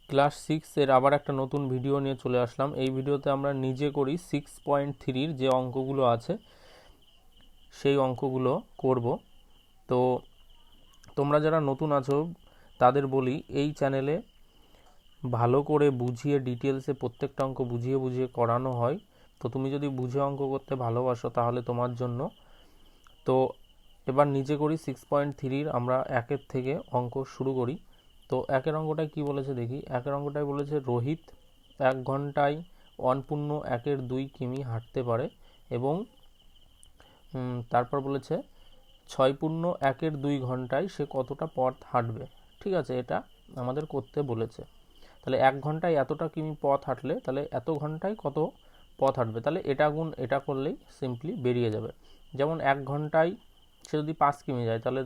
Class 6 এর আবার একটা নতুন ভিডিও নিয়ে চলে আসলাম। এই ভিডিওতে আমরা নিজে করি 6.3 যে অঙ্কগুলো আছে সেই অঙ্কগুলো করব। তো তোমরা যারা নতুন আছো তাদের বলি, এই চ্যানেলে ভালো করে বুঝিয়ে ডিটেলসে প্রত্যেকটা অঙ্ক বুঝিয়ে বুঝিয়ে করানো হয়। তো তুমি যদি বুঝে অঙ্ক করতে ভালোবাসো তাহলে তোমার জন্য। তো এবার নিজে করি 6.3 আমরা একের থেকে অঙ্ক শুরু করি। তো একের অঙ্কটায় কি বলেছে দেখি। একের অঙ্কটায় বলেছে রোহিত 1 ঘন্টায় 1.1 কিমি হাঁটতে পারে এবং তারপর বলেছে 6.1 ঘন্টায় সে কতটা পথ হাঁটবে। ঠিক আছে, এটা আমাদের করতে বলেছে। তাহলে 1 ঘন্টায় এতটা কিমি পথ হাঁটলে তাহলে এত ঘন্টায় কত পথ হাঁটবে, তাহলে এটা গুণ এটা করলেই সিম্পলি বেরিয়ে যাবে। যেমন 1 ঘন্টায় সে যদি 5 কিমি যায় তাহলে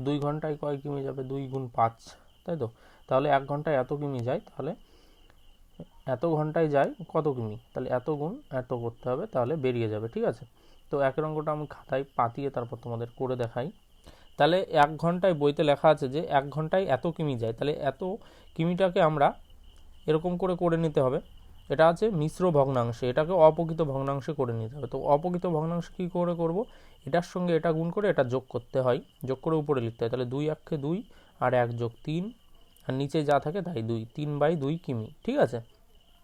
2 ঘন্টায় কয় কিমি যাবে, 2 গুণ 5, তাই তো। তাহলে 1 ঘন্টায় এত কিমি যায়, তাহলে এত ঘন্টায় যায় কত কিমি, তাহলে এত গুণ এত করতে হবে, তাহলে বেরিয়ে যাবে। ঠিক আছে, তো একের অঙ্কটা আমি খাতায় পাতিয়ে তারপর তোমাদের করে দেখাই। তাহলে 1 ঘন্টায় বইতে লেখা আছে যে 1 ঘন্টায় এত কিমি যায়, তাহলে এত কিমিটাকে আমরা এরকম করে করে নিতে হবে। এটা আছে মিশ্র ভগ্নাংশে, এটাকে অপ্রকৃত ভগ্নাংশে করে নিতে হবে। তো অপ্রকৃত ভগ্নাংশ কী করে করব, এটার সঙ্গে এটা গুণ করে এটা যোগ করতে হয়, যোগ করে উপরে লিখতে হয়। তাহলে 2 একে 2 আর 1 যোগ 3 আর নিচে যা থাকে তাই 2, 3/2 কিমি। ঠিক আছে,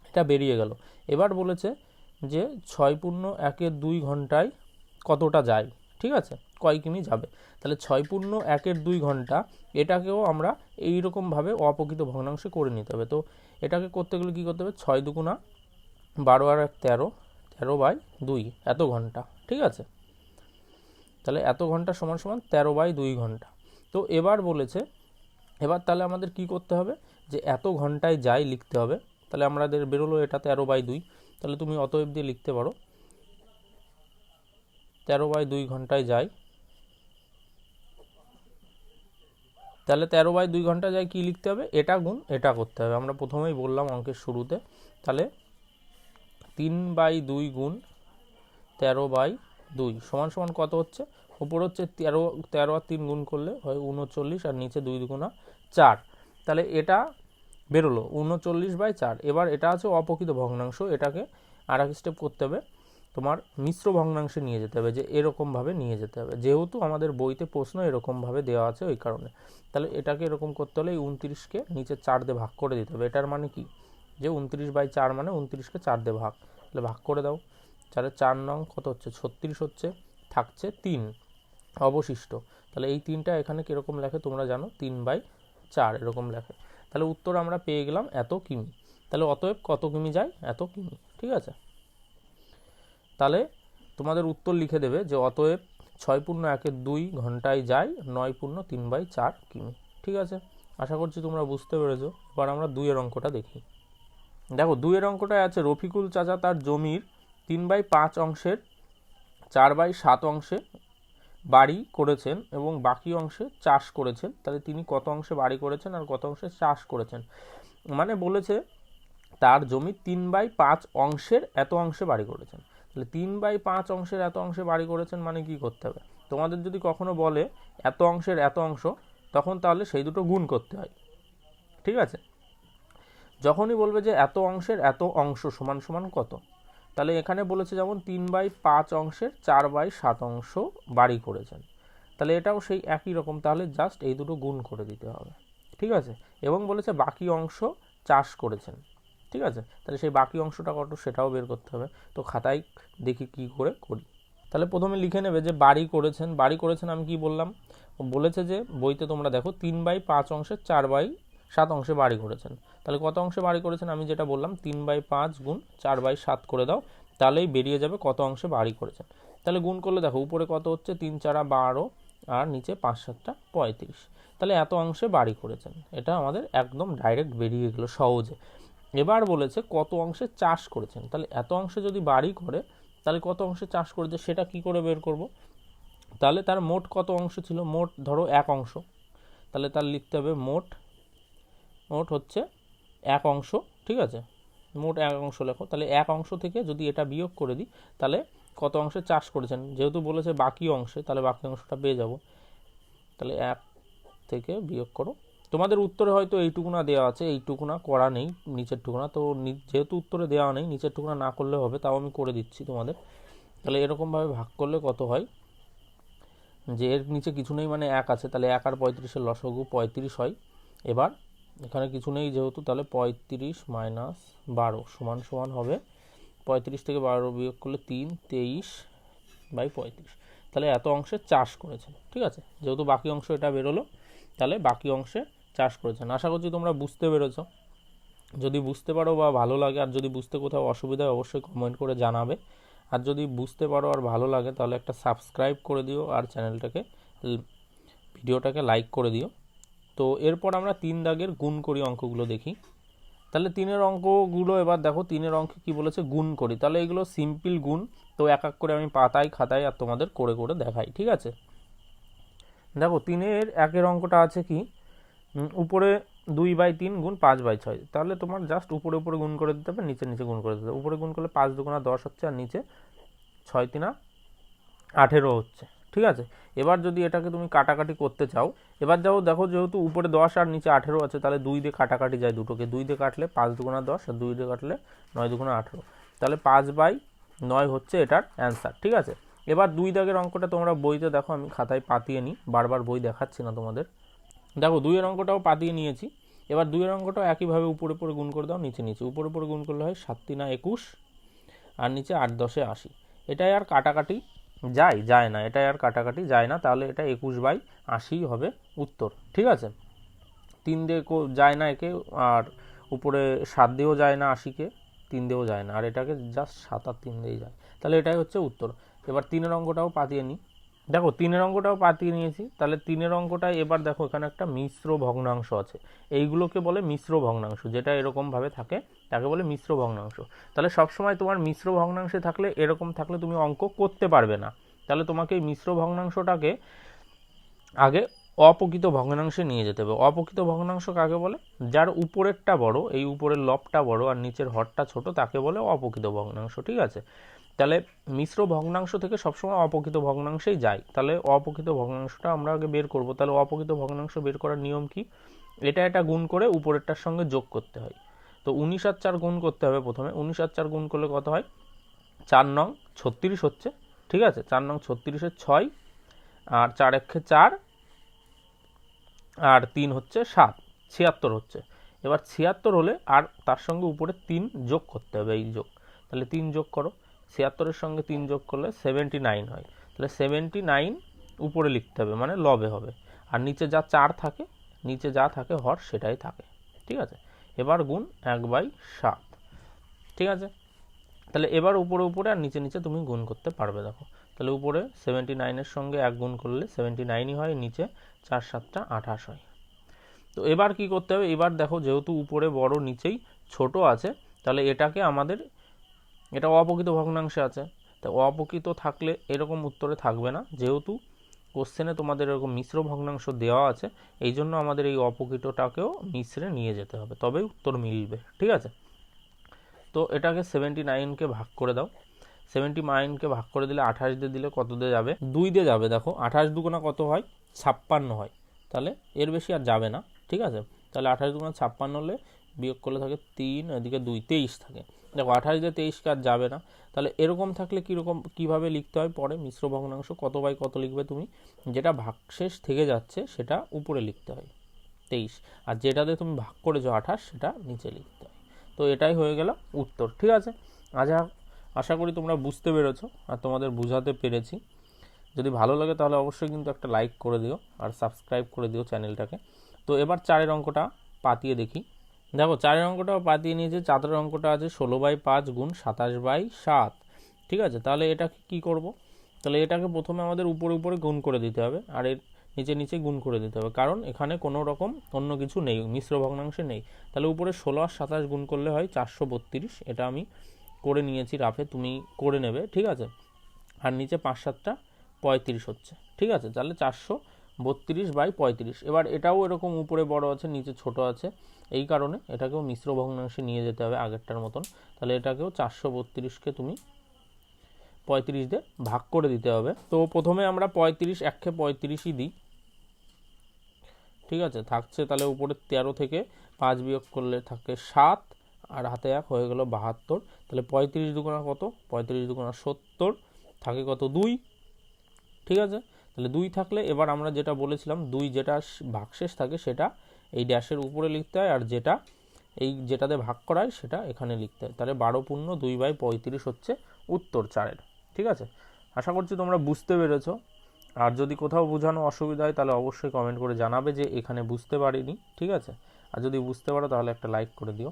এটা বেরিয়ে গেল। এবার বলেছে যে 6.1 ঘন্টায় কতটা যায়। ঠিক আছে, কয় কিমি যাবে, তাহলে 6.1 ঘন্টা এটাকেও আমরা এইরকমভাবে অপ্রকৃত ভগ্নাংশে করে নিতে হবে। তো এটাকে করতে গেলে কী করতে হবে, 6 দুগুণা 12 আর 1 13, 13/2 এত ঘন্টা। ঠিক আছে, তাহলে এত ঘন্টা সমান সমান 13/2 ঘন্টা। তো এবার বলেছে, এবার তাহলে আমাদের কি করতে হবে, যে এত ঘন্টায় যায় লিখতে হবে। তাহলে আমাদের বেরোলো এটা 13/2, তাহলে তুমি অতএব দিয়ে লিখতে পারো 13/2 ঘন্টায় যায়। তাহলে 13/2 ঘন্টা যায় কি লিখতে হবে, এটা গুণ এটা করতে হবে, আমরা প্রথমেই বললাম অঙ্কের শুরুতে। তাহলে 3/2 গুণ 13/2 সমান সমান কত হচ্ছে, উপর হচ্ছে 13, 13 আর 3 গুণ করলে হয় 39 আর নিচে 2 দুগুণা 4। তাহলে এটা বেরোলো 39/4। এবার এটা আছে অপ্রকৃত ভগ্নাংশ, এটাকে আর এক স্টেপ করতে হবে, তোমার মিশ্র ভগ্নাংশে নিয়ে যেতে হবে, যে এরকমভাবে নিয়ে যেতে হবে, যেহেতু আমাদের বইতে প্রশ্ন এরকমভাবে দেওয়া আছে ওই কারণে। তাহলে এটাকে এরকম করতে হলে এই 29কে নিচে 4 দিয়ে ভাগ করে দিতে হবে। এটার মানে কি, যে 29/4 মানে 29কে 4 দিয়ে ভাগ, তাহলে ভাগ করে দাও। 4 4 নং কত হচ্ছে, 36 হচ্ছে, থাকছে 3 অবশিষ্ট। তাহলে এই 3টা এখানে কীরকম লেখে তোমরা জানো, 3/4 এরকম লেখে। তাহলে উত্তর আমরা পেয়ে গেলাম এত কিমি। তাহলে অতএব কত কিমি যায়, এত কিমি। ঠিক আছে, তাহলে তোমাদের উত্তর লিখে দেবে যে অতএব 6.1 ঘন্টায় যায় 9.3/4 কিমি। ঠিক আছে, আশা করছি তোমরা বুঝতে পেরেছো। এবার আমরা 2 অঙ্কটা দেখি। দেখো 2 অঙ্কটায় আছে রফিকুল চাচা তার জমির 3/5 অংশের 4/7 অংশে বাড়ি করেছেন এবং বাকি অংশে চাষ করেছেন। তাহলে তিনি কত অংশে বাড়ি করেছেন আর কত অংশে চাষ করেছেন, মানে বলেছে তার জমি 3/5 অংশের এত অংশে বাড়ি করেছেন। তাহলে 3/5 অংশের এত অংশে বাড়ি করেছেন মানে কি করতে হবে, তোমাদের যদি কখনো বলে এত অংশের এত অংশ, তখন তাহলে সেই দুটো গুণ করতে হয়। ঠিক আছে, যখনই বলবে যে এত অংশের এত অংশ সমান সমান কত, তাহলে এখানে বলেছে যেমন 3/5 অংশের 4/7 অংশ বাড়ি করেছেন, তাহলে এটাও সেই একই রকম, তাহলে জাস্ট এই দুটো গুণ করে দিতে হবে। ঠিক আছে, এবং বলেছে বাকি অংশ চাষ করেছেন। ঠিক আছে, তাহলে সেই বাকি অংশটা কত সেটাও বের করতে হবে। তো খাতায় দেখি কি করে করি। তাহলে প্রথমে লিখে নেবে যে বাড়ি করেছেন, বাড়ি করেছেন আমি কি বললাম, বলেছে যে বইতে তোমরা দেখো 3/5 অংশের 4/7 অংশে বাড়ি করেছেন। তাহলে কত অংশে বাড়ি করেছেন, আমি যেটা বললাম 3/5 গুণ 4/7 করে দাও, তাহলেই বেরিয়ে যাবে কত অংশে বাড়ি করেছেন। তাহলে গুণ করলে দেখো উপরে কত হচ্ছে, 3 4 12 আর নিচে 5 7 35, তাহলে এত অংশে বাড়ি করেছেন। এটা আমাদের একদম ডাইরেক্ট বেরিয়ে গেল সহজে। এবার বলেছে কত অংশে চাষ করেছেন, তাহলে এত অংশে যদি বাড়ি করে তাহলে কত অংশে চাষ করেছে সেটা কি করে বের করব। তাহলে তার মোট কত অংশ ছিল, মোট ধরো 1 অংশ, তাহলে তার লিখতে হবে মোট হচ্ছে 1 অংশ। ঠিক আছে, মোট 1 অংশ লেখো। তাহলে 1 অংশ থেকে যদি এটা বিয়োগ করে দিই তাহলে কত অংশে চাষ করেছেন, যেহেতু বলেছে বাকি অংশে, তাহলে বাকি অংশটা পেয়ে যাব। তাহলে 1 থেকে বিয়োগ করো তোমাদের উত্তরে হয়তো এইটুকুনা দেওয়া আছে, এইটুকুনা করা নেই নিচের টুকুনা, তো যেহেতু উত্তরে দেওয়া নেই নিচের টুকুনা না করলে হবে, তাও আমি করে দিচ্ছি তোমাদের। তাহলে এরকমভাবে ভাগ করলে কত হয়, যে এর নিচে কিছু নেই মানে 1 আছে, তাহলে 1 আর 35-এর লসাগু 35 হয়। এবার এখানে কিছু নেই যেহেতু, তাহলে 35 মাইনাস 12 সমান সমান হবে 35 থেকে 12 বিয়োগ করলে 3, 23/35। তাহলে এত অংশে চাষ করেছেন, ঠিক আছে। যেহেতু বাকি অংশ এটা বেরোলো, তাহলে বাকি অংশে চাষ করেছেন। আশা করছি তোমরা বুঝতে পেরেছো। যদি বুঝতে পারো বা ভালো লাগে, আর যদি বুঝতে কোথাও অসুবিধা হয় অবশ্যই কমেন্ট করে জানাবে। আর যদি বুঝতে পারো আর ভালো লাগে তাহলে একটা সাবস্ক্রাইব করে দিও, আর চ্যানেলটাকে ভিডিওটাকে লাইক করে দিও। তো এরপর আমরা 3 দাগের গুণ করি অঙ্কগুলো দেখি। তাহলে 3-এর অঙ্কগুলো এবার দেখো, 3-এর অঙ্কে কি বলেছে, গুণ করি। তাহলে এগুলো সিম্পল গুণ, তো এক এক করে আমি পাতায় খাতায় আর তোমাদের করে করে দেখাই, ঠিক আছে। দেখো 3-এর 1-এর অঙ্কটা আছে কি, উপরে 2/3 গুণ 5/6। তাহলে তোমার জাস্ট উপরে উপরে গুণ করে দিতে হবে, নিচে নিচে গুণ করে দিতে হবে। উপরে গুণ করলে 5 দুগুণা 10 হচ্ছে, আর নিচে 6 3 18 হচ্ছে, ঠিক আছে। এবার যদি এটাকে তুমি কাটাকাটি করতে চাও, এবার দেখো যেহেতু উপরে 10 আর নিচে 18 আছে, তাহলে 2 দিয়ে কাটাকাটি যায়, দুটোকে 2 দিয়ে কাটলে 5 দুগুণা 10, আর 2 দিয়ে কাটলে 9 দুগুণা 18। তাহলে 5/9 হচ্ছে এটার অ্যান্সার, ঠিক আছে। এবার 2 দাগের অঙ্কটা তোমরা বইতে দেখো, আমি খাতায় পাতিয়ে নিই, বারবার বই দেখাচ্ছি না তোমাদের। দেখো 2-এর অঙ্কটাও পাতিয়ে নিয়েছি। এবার 2-এর অঙ্কটাও একইভাবে উপরে উপরে গুণ করে দাও, নিচে নিচে। উপরে উপরে গুণ করলে হয় 7 3 21, আর নিচে 8 10 80। এটাই আর কাটাকাটি যায় না, এটাই আর কাটাকাটি যায় না, তাহলে এটা 21/80 হবে উত্তর, ঠিক আছে। 3 দিয়ে যায় না একে, আর উপরে 7 দিয়েও যায় না 80-কে, 3 দিয়েও যায় না, আর এটাকে জাস্ট 7 আর 3 দিয়েই যায়, তাহলে এটাই হচ্ছে উত্তর। এবার 3-এর অঙ্কটাও পাতিয়ে নিই। দেখো 3-এর অঙ্কটাও পাতিয়ে নিয়েছি। তাহলে 3-এর অঙ্কটায় এবার দেখো এখানে একটা মিশ্র ভগ্নাংশ আছে, এইগুলোকে বলে মিশ্র ভগ্নাংশ, যেটা এরকমভাবে থাকে তাকে বলে মিশ্র ভগ্নাংশ। তাহলে সবসময় তোমার মিশ্র ভগ্নাংশে থাকলে, এরকম থাকলে তুমি অঙ্ক করতে পারবে না। তাহলে তোমাকে এই মিশ্র ভগ্নাংশটাকে আগে অপ্রকৃত ভগ্নাংশে নিয়ে যেতে হবে। অপ্রকৃত ভগ্নাংশ কাকে বলে, যার উপরেরটা বড়, এই উপরের লবটা বড় আর নিচের হরটা ছোট, তাকে বলে অপ্রকৃত ভগ্নাংশ, ঠিক আছে। তাহলে মিশ্র ভগ্নাংশ থেকে সবসময় অপ্রকৃত ভগ্নাংশেই যায়। তাহলে অপ্রকৃত ভগ্নাংশটা আমরা আগে বের করব। তাহলে অপ্রকৃত ভগ্নাংশ বের করার নিয়ম কি, এটা গুণ করে উপরেরটার সঙ্গে যোগ করতে হয়। তো 19 আর 4 গুণ করতে হবে প্রথমে। 19 আর 4 গুণ করলে কত হয়, 4 নং 36 হচ্ছে, ঠিক আছে। 4 নং 36-এর 6, আর 4 1 4, আর 3 হচ্ছে 7, 76 হচ্ছে। এবার 76 হলে আর তার সঙ্গে উপরে 3 যোগ করতে হবে, এই যোগ। তাহলে 3 যোগ করো, 76-এর সঙ্গে 3 যোগ করলে 79 হয়। তাহলে 79 উপরে লিখতে হবে, মানে লবে হবে। আর নিচে যা 4 থাকে, নিচে যা থাকে হর সেটাই থাকে, ঠিক আছে। এবার গুণ 1/7, ঠিক আছে। তাহলে এবার উপরে উপরে আর নিচে নিচে তুমি গুণ করতে পারবে। দেখো তাহলে উপরে 79-এর সঙ্গে 1 গুণ করলে 79ই হয়, নিচে 4 7 28 হয়। তো এবার কি করতে হবে, এবার দেখো যেহেতু উপরে বড় নিচেই ছোট আছে, তাহলে এটাকে আমাদের, এটা অপ্রকৃত ভগ্নাংশে আছে, তো অপ্রকৃত থাকলে এরকম উত্তরে থাকবে না। যেহেতু কোশ্চেনে তোমাদের এরকম মিশ্র ভগ্নাংশ দেওয়া আছে, এই জন্য আমাদের এই অপ্রকৃতটাকেও মিশ্রে নিয়ে যেতে হবে, তবেই উত্তর মিলবে, ঠিক আছে। তো এটাকে 79-কে ভাগ করে দাও। 79-কে ভাগ করে দিলে 28 দিয়ে দিলে কত দিয়ে যাবে, 2 দিয়ে যাবে। দেখো 28 দুগুণা কত হয়, 56 হয়। তাহলে এর বেশি আর যাবে না, ঠিক আছে। তাহলে 28 দুগুণা 56 হলে বিয়োগ করলে থাকে 3, এদিকে 2, 23 থাকে। দেখো 28 দিয়ে 23 আর যাবে না। তাহলে এরকম থাকলে কীভাবে লিখতে হয় পরে, মিশ্র ভগ্নাংশ কত বাই কত লিখবে তুমি, যেটা ভাগশেষ থেকে যাচ্ছে সেটা উপরে লিখতে হয় 23, আর যেটাতে তুমি ভাগ করেছো 28 সেটা নিচে লিখতে হয়। তো এটাই হয়ে গেল উত্তর, ঠিক আছে। আশা করি তোমরা বুঝতে পেরেছো আর তোমাদের বোঝাতে পেরেছি। যদি ভালো লাগে তাহলে অবশ্যই কিন্তু একটা লাইক করে দিও আর সাবস্ক্রাইব করে দিও চ্যানেলটাকে। তো এবার 4-এর অঙ্কটা পাতিয়ে দেখি। দেখো 4-এর অঙ্কটাও পাতিয়ে নিয়েছে। 4-এর অঙ্কটা আছে 16/5 গুণ 27/7, ঠিক আছে। তাহলে এটা কি করব, তাহলে এটাকে প্রথমে আমাদের উপরে উপরে গুণ করে দিতে হবে, আর এর নিচে নিচে গুণ করে দিতে হবে, কারণ এখানে কোনো রকম অন্য কিছু নেই, মিশ্র ভগ্নাংশে নেই। তাহলে উপরে 16 আর 27 গুণ করলে হয় 432, এটা আমি করে নিয়েছি রাফে, তুমি করে নেবে, ঠিক আছে। আর নিচে 5 7 35 হচ্ছে, ঠিক আছে। তাহলে 432/35। এবার এটাও এরকম উপরে বড় আছে নিচে ছোট আছে, এই কারণে এটাকেও মিশ্র ভগ্নাংশে নিয়ে যেতে হবে আগেরটার মতন। তাহলে এটাকেও 432-কে তুমি 35 দিয়ে ভাগ করে দিতে হবে। তো প্রথমে আমরা 35 1-কে 35ই দিই, ঠিক আছে, থাকছে তাহলে উপরে 13 থেকে 5 বিয়োগ করলে থাকে 7, আর হাতে 1 হয়ে গেল 72। তাহলে 35 দুগুণা কত, 35 দুগুণা 70, থাকে কত 2। ঠিক আছে, তাহলে 2 থাকলে এবার আমরা যেটা বলেছিলাম 2 যেটা ভাগশেষ থাকে সেটা এই ড্যাশের উপরে লিখতে হয়, আর যেটা এই যেটাতে ভাগ করা হয় সেটা এখানে লিখতে হয়। তাহলে 12 পূর্ণ 2/35 হচ্ছে উত্তর 4-এর। ঠিক আছে, আশা করছি তোমরা বুঝতে পেরেছো। আর যদি কোথাও বোঝানো অসুবিধা হয় তাহলে অবশ্যই কমেন্ট করে জানাবে যে এখানে বুঝতে পারিনি। ঠিক আছে, আর যদি বুঝতে পারো তাহলে একটা লাইক করে দিও।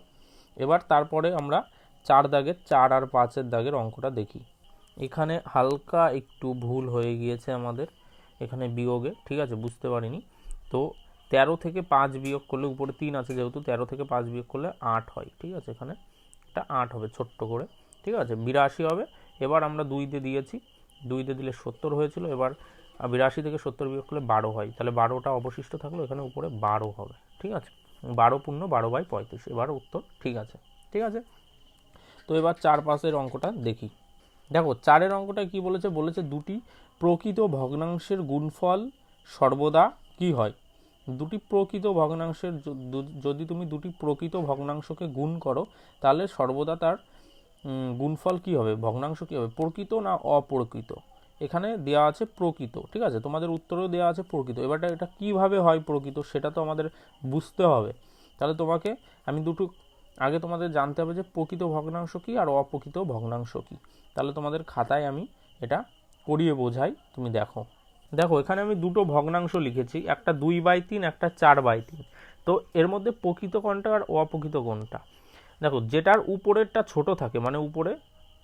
এবার তারপরে আমরা 4 দাগের 4 আর 5-এর দাগের অঙ্কটা দেখি। এখানে হালকা একটু ভুল হয়ে গিয়েছে আমাদের এখানে বিয়োগে। ঠিক আছে, বুঝতে পারিনি। তো 13 থেকে 5 বিয়োগ করলে উপরে 3 আছে যেহেতু 13 থেকে 5 বিয়োগ করলে 8 হয়। ঠিক আছে, এখানে এটা 8 হবে ছোট্ট করে। ঠিক আছে, 82 হবে। এবার আমরা 2 দিয়ে দিয়েছি, 2 দিয়ে দিলে 70 হয়েছিল। এবার 82 থেকে 70 বিয়োগ করলে 12 হয়, তাহলে 12টা অবশিষ্ট থাকলো, এখানে উপরে 12 হবে। ঠিক আছে, 12 পূর্ণ 12/35, এবার উত্তর ঠিক আছে। ঠিক আছে, তো এবার 4-5-এর অঙ্কটা দেখি। দেখো 4-এর অঙ্কটা কি বলেছে, বলেছে দুটি প্রকৃত ভগ্নাংশের গুণফল সর্বদা কি হয়। দুটি প্রকৃত ভগ্নাংশের যদি তুমি দুটি প্রকৃত ভগ্নাংশকে গুণ করো তাহলে সর্বদা তার গুণফল কি হবে, ভগ্নাংশ কি হবে, প্রকৃত না অপ্রকৃত। এখানে দেওয়া আছে প্রকৃত। ঠিক আছে, তোমাদের উত্তরেও দেওয়া আছে প্রকৃত। এবার এটা কিভাবে হয় প্রকৃত সেটা তো আমাদের বুঝতে হবে। তাহলে তোমাকে আমি দুটো আগে তোমাদের জানতে হবে যে প্রকৃত ভগ্নাংশ কি আর অপ্রকৃত ভগ্নাংশ কি। তাহলে তোমাদের খাতায় আমি এটা করিয়ে বোঝাই, তুমি দেখো। দেখো এখানে আমি দুটো ভগ্নাংশ লিখেছি, একটা 2/3, একটা 4/3। তো এর মধ্যে প্রকৃত কোনটা আর অপ্রকৃত কোনটা। দেখো যেটার উপরেরটা ছোট থাকে, মানে উপরে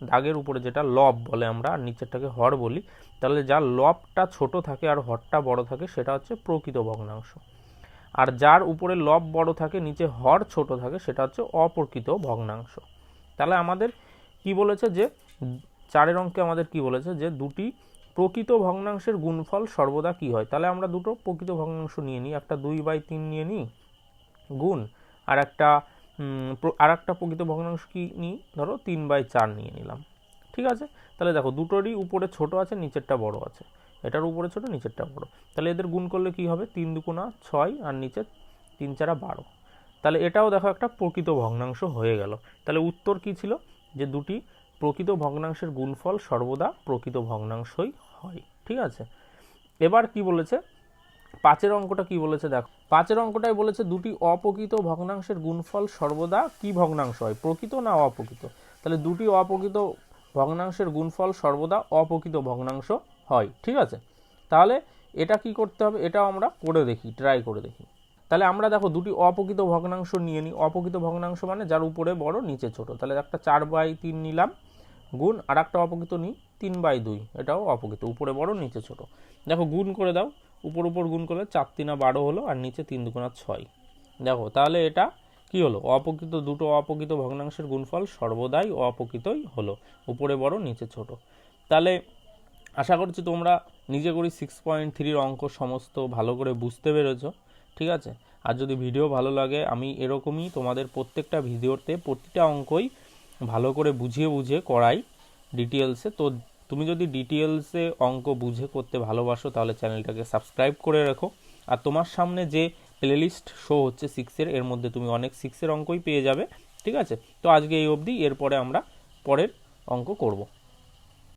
দাগের উপরে যেটা লব বলে আমরা, আর নিচেরটাকে হর বলি, তাহলে যার লবটা ছোট থাকে আর হরটা বড় থাকে সেটা হচ্ছে প্রকৃত ভগ্নাংশ। আর যার উপরে লব বড় থাকে নিচে হর ছোট থাকে সেটা হচ্ছে অপ্রকৃত ভগ্নাংশ। তাহলে আমাদের কি বলেছে যে 4-এর অঙ্কে আমাদের কি বলেছে যে দুটি প্রকৃত ভগ্নাংশের গুণফল সর্বদা কি হয়। তাহলে আমরা দুটো প্রকৃত ভগ্নাংশ নিয়ে নিই, একটা 2/3 নিয়ে নিই গুণ, আর একটা প্রকৃত ভগ্নাংশ কি নিই, ধরো 3/4 নিয়ে নিলাম। ঠিক আছে, তাহলে দেখো দুটোরই উপরে ছোট আছে নিচেরটা বড় আছে, এটার উপরে ছোট নিচেরটা বড়। তাহলে এদের গুণ করলে কি হবে, 3 দুগুণা 6 আর নিচে 3 4 12। তাহলে এটাও দেখো একটা প্রকৃত ভগ্নাংশ হয়ে গেল। তাহলে উত্তর কি ছিল, যে দুটি প্রকৃত ভগ্নাংশের গুণফল সর্বদা প্রকৃত ভগ্নাংশই হয়। ঠিক আছে, এবার কি বলেছে 5-এর অঙ্কটা কি বলেছে দেখো। 5-এর অঙ্কটাই বলেছে দুটি অপ্রকৃত ভগ্নাংশের গুণফল সর্বদা কি ভগ্নাংশ হয়, প্রকৃত না অপ্রকৃত। তাহলে দুটি অপ্রকৃত ভগ্নাংশের গুণফল সর্বদা অপ্রকৃত ভগ্নাংশ হয়। ঠিক আছে, তাহলে এটা কি করতে হবে, এটাও আমরা করে দেখি, ট্রাই করে দেখি। তাহলে আমরা দেখো দুটি অপ্রকৃত ভগ্নাংশ নিয়ে নিই। অপ্রকৃত ভগ্নাংশ মানে যার উপরে বড় নিচে ছোট। তাহলে একটা 4/3 নিলাম গুণ, আর একটা অপ্রকৃত নিই 3/2, এটাও অপ্রকৃত, উপরে বড় নিচে ছোট। দেখো গুণ করে দাও, উপর উপর গুণ করলে 4 3 12 হলো, আর নিচে 3 2 6। দেখো তাহলে এটা কি হলো, অপ্রকৃত দুটো অপ্রকৃত ভগ্নাংশের গুণফল সর্বদাই অপ্রকৃতই হলো, উপরে বড় নিচে ছোট। তাহলে আশা করছি তোমরা নিজে করে 6.3 অঙ্ক সমস্ত ভালো করে বুঝতে পেরেছো। ঠিক আছে, আর যদি ভিডিও ভালো লাগে আমি এরকমই তোমাদের প্রত্যেকটা ভিডিওতে প্রতিটা অঙ্কই ভালো করে বুঝিয়ে বুঝিয়ে করাই ডিটেলসে। তো তুমি যদি ডিটেলসে অঙ্ক বুঝে করতে ভালোবাসো তাহলে চ্যানেলটাকে সাবস্ক্রাইব করে রাখো। আর তোমার সামনে যে প্লেলিস্ট শো হচ্ছে 6-এর, এর মধ্যে তুমি অনেক 6-এর অঙ্কই পেয়ে যাবে। ঠিক আছে, তো আজকে এই অবধি, এরপরে আমরা পরের অঙ্ক করব।